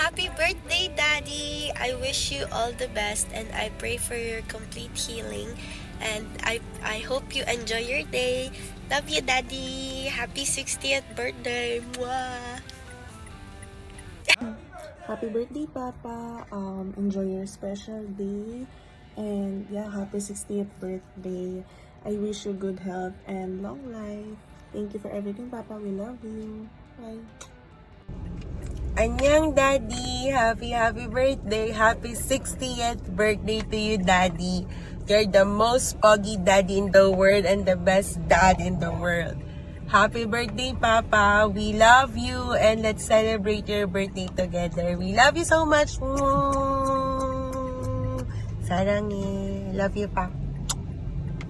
Happy birthday, Daddy! I wish you all the best and I pray for your complete healing. And I hope you enjoy your day. Love you, Daddy! Happy 60th birthday! Mwah! Happy birthday, Papa. Enjoy your special day. And yeah, happy 60th birthday. I wish you good health and long life. Thank you for everything, Papa. We love you. Bye. Anyang, Daddy! Happy birthday! Happy 60th birthday to you, Daddy! You're the most poggy daddy in the world and the best dad in the world. Happy birthday, Papa! We love you and let's celebrate your birthday together. We love you so much! Sarangi! Love you, Pa!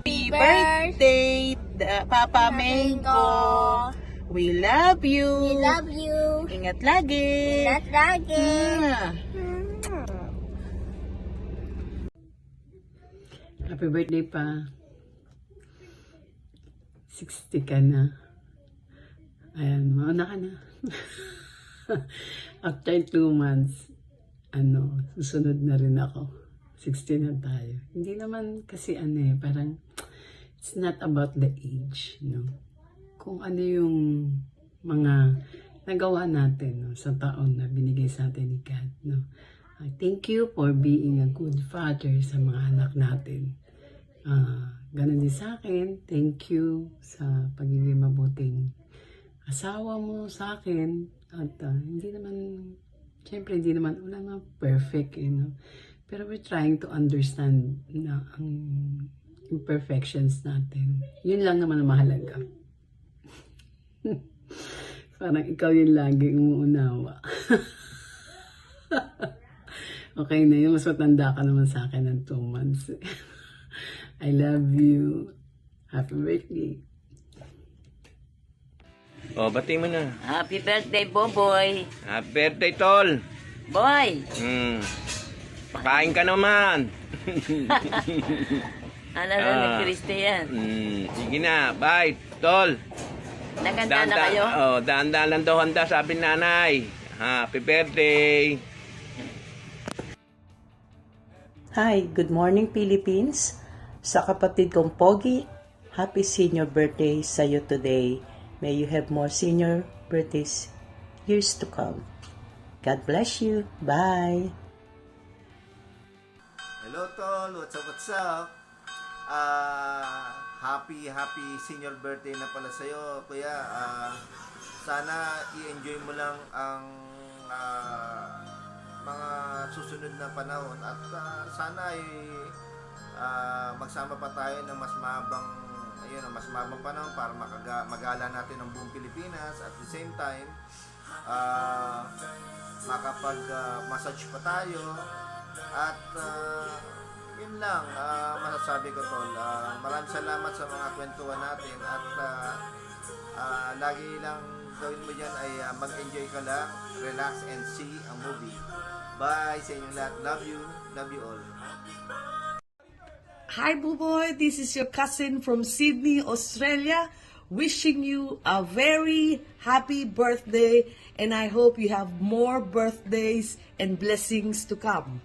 Happy birthday, Papa Mengo! We love you! We love you. Ingat lagi! Ingat lagi. Happy birthday pa. 60 ka na. Ayan, mauna ka na. After 2 months, susunod na rin ako. 60 na tayo. Hindi naman kasi parang, it's not about the age, Kung ano yung mga nagawa natin, sa taon na binigay sa atin ni God, I thank you for being a good father sa mga anak natin. Ganun din sa akin, thank you sa pagiging mabuting asawa mo sa akin. At syempre wala naman perfect, Pero we're trying to understand na ang imperfections natin. Yun lang naman ang mahalaga. Parang ikaw yung lagi umuunawa. Okay na yun, mas matanda ka naman sa akin ng 2 months. I love you. Happy birthday. Oh, bati mo na. Happy birthday, Boboy. Happy birthday, Tol. Boy. Pakain ka naman. Alala ni Christian. Sige na. Bye, Tol. Naganda na kayo? Oh, daan-daan lang daw handa, sabi nanay. Happy birthday. Hi, good morning Philippines. Sa kapatid kong Pogi, happy senior birthday sa iyo today. May you have more senior birthdays years to come. God bless you. Bye. Hello Tol, what's up? Happy senior birthday na pala sa'yo, kuya. Sana i-enjoy mo lang ang mga susunod na panahon at sana ay magsama pa tayo ng mas mahabang panahon para magala natin ang buong Pilipinas. At the same time, makapag-massage pa tayo at yun lang masasabi ko, Tol. Maraming salamat sa mga kwentuhan natin at lagi lang gawin mo dyan ay mag-enjoy ka lang, relax and see a movie. Bye sa inyo lahat. Love you all. Hi, Buboy. This is your cousin from Sydney, Australia, wishing you a very happy birthday, and I hope you have more birthdays and blessings to come.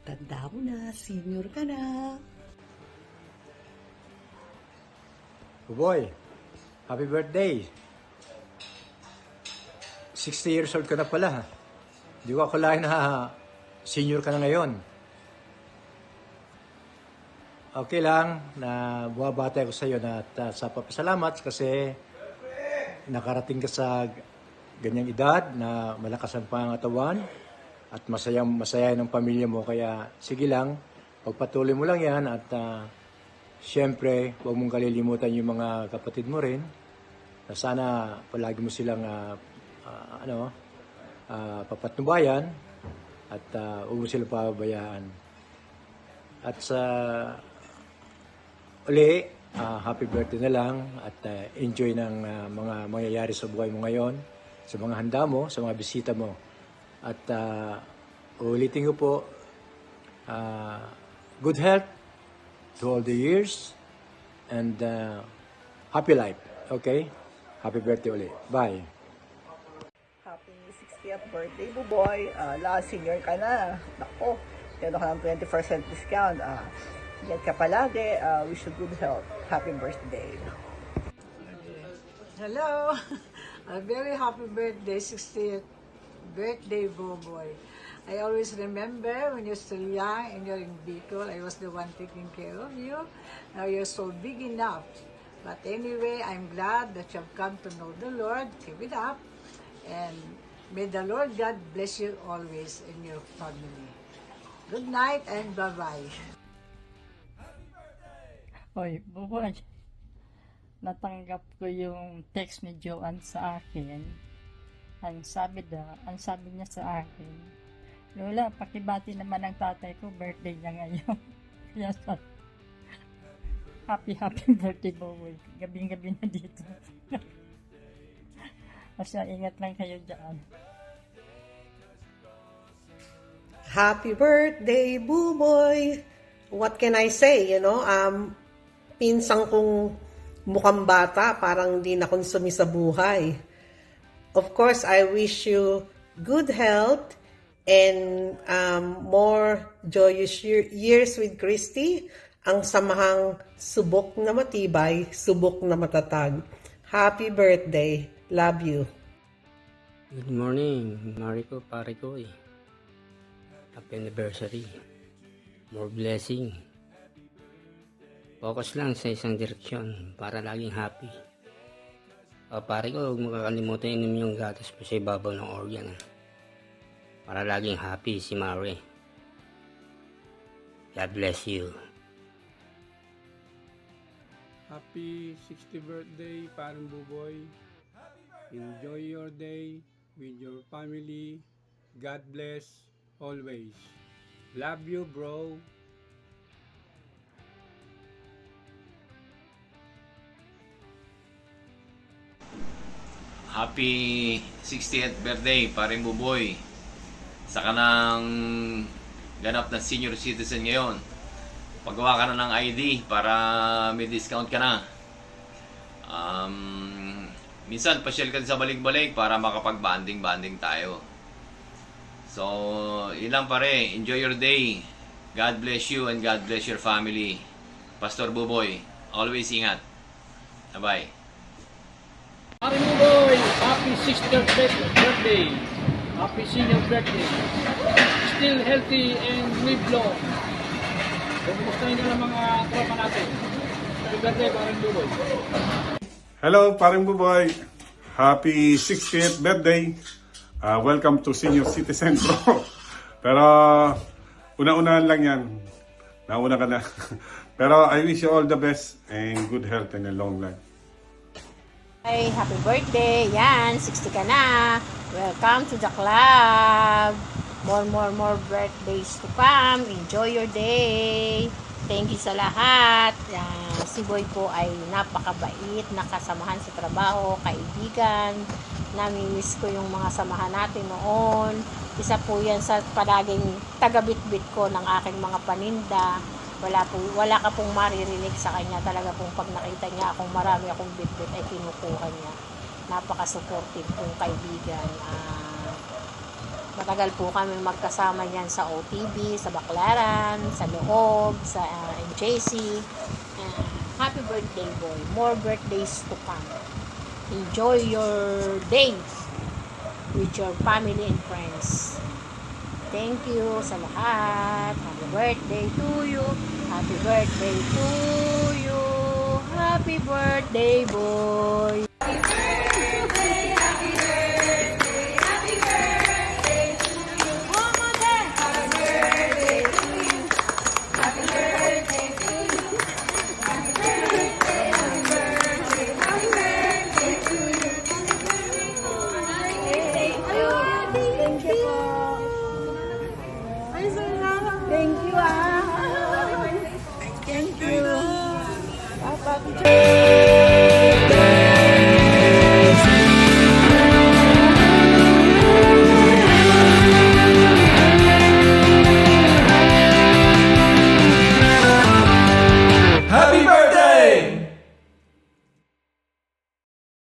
Tanda mo na, senior ka na. Buboy, happy birthday. 60 years old ka na pala. Hindi ko akalain na senior ka na ngayon. Okay lang na buwabati ako sa iyo na sa papasalamat kasi nakarating ka sa ganyang edad na malakas ang pangatawan at masaya ng pamilya mo. Kaya sige lang, pagpatuloy mo lang yan at syempre huwag mong kalilimutan yung mga kapatid mo rin. Sana palagi mo silang papatnubayan at huwag mo silang pababayaan. At sa happy birthday na lang at enjoy ng mga mangyayari sa buhay mo ngayon, sa mga handa mo, sa mga bisita mo. At ulitin ko po, good health to all the years and happy life. Okay? Happy birthday ulit. Bye. Happy 60th birthday, Buboy. Last senior ka na. Nako, meron ka ng 20% discount. Ingat ka palagi. Wish you good health. Happy birthday. Hello! A very happy birthday, 60th birthday, Boboy. I always remember when you're still young and you're in Bicol, I was the one taking care of you. Now you're so big enough. But anyway, I'm glad that you've come to know the Lord. Keep it up. And may the Lord God bless you always in your family. Good night and bye-bye. Hoy, Buboy. Natanggap ko yung text ni Joanne sa akin. Ang sabi niya sa akin, Lola, pakibati naman ang tatay ko, birthday niya ngayon. Kaya happy birthday, Boboy. Gabing-gabi na dito. Basta ingat lang kayo dyan. Happy birthday, Buboy! What can I say, pinsan kong mukhang bata, parang hindi na konsumi sa buhay. Of course, I wish you good health and more joyous years with Christy. Ang samahang subok na matibay, subok na matatag. Happy birthday. Love you. Good morning, Mariko, pare ko eh. Happy anniversary. More blessing. Focus lang sa isang direksyon para laging happy. Pare ko, huwag mo kakalimutan inom yung gatas po sa ibabaw ng organ. Para laging happy si Mare. God bless you. Happy 60th birthday, Parang Buboy. Enjoy your day with your family. God bless always. Love you, bro. Happy 60th birthday, Paring Buboy. Sa kanang ganap na senior citizen ngayon. Pagawa ka na ng ID para may discount ka na. Minsan, pasyal ka sa balik-balik para makapag-banding tayo. So, ilang pare, enjoy your day. God bless you and God bless your family. Pastor Buboy, always ingat. Bye-bye. Paring Buboy, happy 60th birthday. Happy senior birthday. Still healthy and live long. Kumustahin ka ng mga tropa natin. Happy birthday, Paring Buboy. Hello, Paring Buboy. Happy 60th birthday. Welcome to Senior Citizen Pro. Pero, una-unahan lang yan. Nauna ka na. Pero I wish you all the best and good health and a long life. Hey, happy birthday! Yan, 60 ka na. Welcome to the club. More birthdays to come. Enjoy your day. Thank you sa lahat. Si Boy po ay napakabait, nakasamahan sa trabaho, kaibigan. Namimiss ko yung mga samahan natin noon. Isa po yan sa palaging tagabitbit ko ng aking mga paninda. Wala ka pong maririnig sa kanya. Talaga pong pag nakita niya akong marami akong bitbit ay kinukuha niya. Napaka-supportive pong kaibigan. Matagal po kami magkasama niyan sa OTB, sa Baclaran, sa Loob, sa MJC. Happy birthday, Boy. More birthdays to come. Enjoy your days with your family and friends. Thank you sa lahat. Happy birthday to you. Happy birthday to you. Happy birthday, Boy.